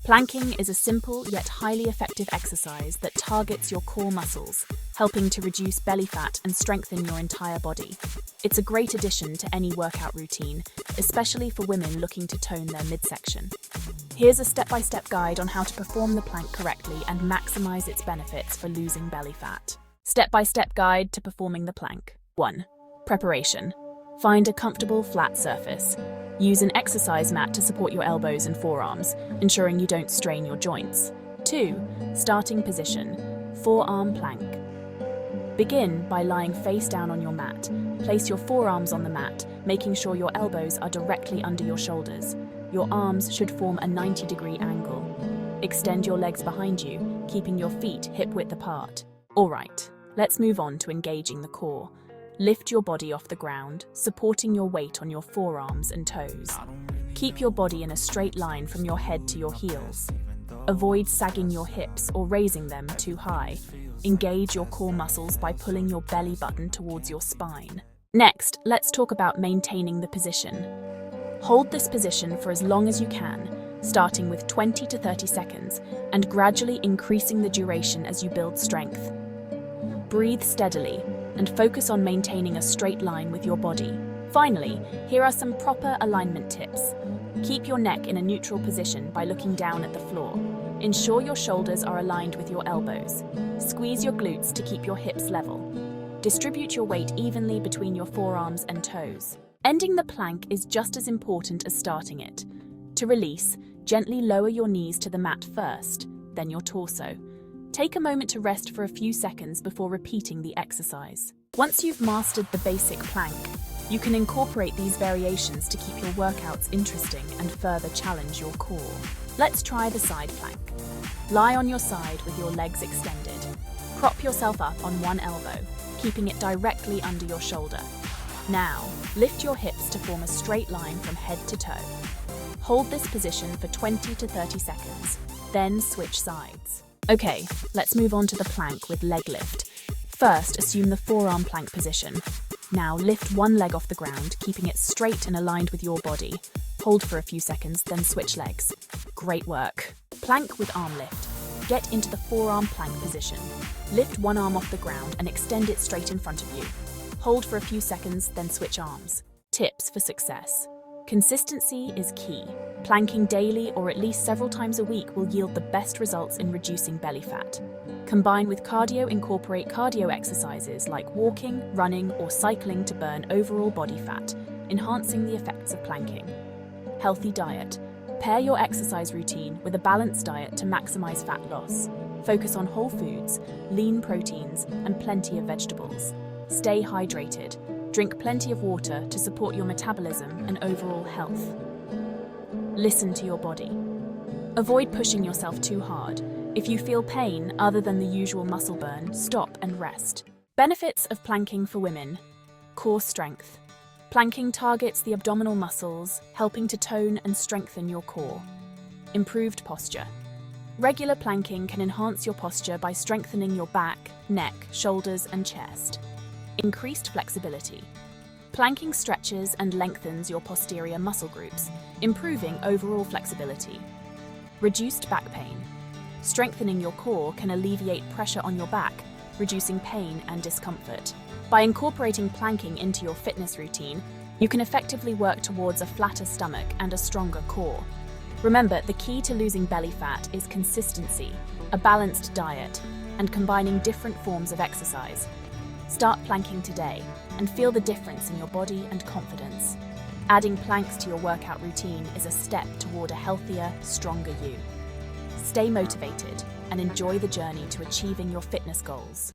Planking is a simple yet highly effective exercise that targets your core muscles, helping to reduce belly fat and strengthen your entire body. It's a great addition to any workout routine, especially for women looking to tone their midsection. Here's a step-by-step guide on how to perform the plank correctly and maximize its benefits for losing belly fat. Step-by-step guide to performing the plank. 1. Preparation. Find a comfortable, flat surface. Use an exercise mat to support your elbows and forearms, ensuring you don't strain your joints. 2. Starting position. Forearm plank. Begin by lying face down on your mat. Place your forearms on the mat, making sure your elbows are directly under your shoulders. Your arms should form a 90-degree angle. Extend your legs behind you, keeping your feet hip-width apart. Alright, let's move on to engaging the core. Lift your body off the ground, supporting your weight on your forearms and toes. Keep your body in a straight line from your head to your heels. Avoid sagging your hips or raising them too high. Engage your core muscles by pulling your belly button towards your spine. Next, let's talk about maintaining the position. Hold this position for as long as you can, starting with 20 to 30 seconds, and gradually increasing the duration as you build strength. Breathe steadily and focus on maintaining a straight line with your body. Finally, here are some proper alignment tips. Keep your neck in a neutral position by looking down at the floor. Ensure your shoulders are aligned with your elbows. Squeeze your glutes to keep your hips level. Distribute your weight evenly between your forearms and toes. Ending the plank is just as important as starting it. To release, gently lower your knees to the mat first, then your torso. Take a moment to rest for a few seconds before repeating the exercise. Once you've mastered the basic plank, you can incorporate these variations to keep your workouts interesting and further challenge your core. Let's try the side plank. Lie on your side with your legs extended. Prop yourself up on one elbow, keeping it directly under your shoulder. Now, lift your hips to form a straight line from head to toe. Hold this position for 20 to 30 seconds, then switch sides. Okay, let's move on to the plank with leg lift. First, assume the forearm plank position. Now lift one leg off the ground, keeping it straight and aligned with your body. Hold for a few seconds, then switch legs. Great work. Plank with arm lift. Get into the forearm plank position. Lift one arm off the ground and extend it straight in front of you. Hold for a few seconds, then switch arms. Tips for success. Consistency is key. Planking daily or at least several times a week will yield the best results in reducing belly fat. Combine with cardio, incorporate cardio exercises like walking, running, or cycling to burn overall body fat, enhancing the effects of planking. Healthy diet. Pair your exercise routine with a balanced diet to maximize fat loss. Focus on whole foods, lean proteins, and plenty of vegetables. Stay hydrated. Drink plenty of water to support your metabolism and overall health. Listen to your body. Avoid pushing yourself too hard. If you feel pain other than the usual muscle burn, stop and rest. Benefits of planking for women. Core strength. Planking targets the abdominal muscles, helping to tone and strengthen your core. Improved posture. Regular planking can enhance your posture by strengthening your back, neck, shoulders, and chest. Increased flexibility. Planking stretches and lengthens your posterior muscle groups, improving overall flexibility. Reduced back pain. Strengthening your core can alleviate pressure on your back, reducing pain and discomfort. By incorporating planking into your fitness routine, you can effectively work towards a flatter stomach and a stronger core. Remember, the key to losing belly fat is consistency, a balanced diet, and combining different forms of exercise. Start planking today and feel the difference in your body and confidence. Adding planks to your workout routine is a step toward a healthier, stronger you. Stay motivated and enjoy the journey to achieving your fitness goals.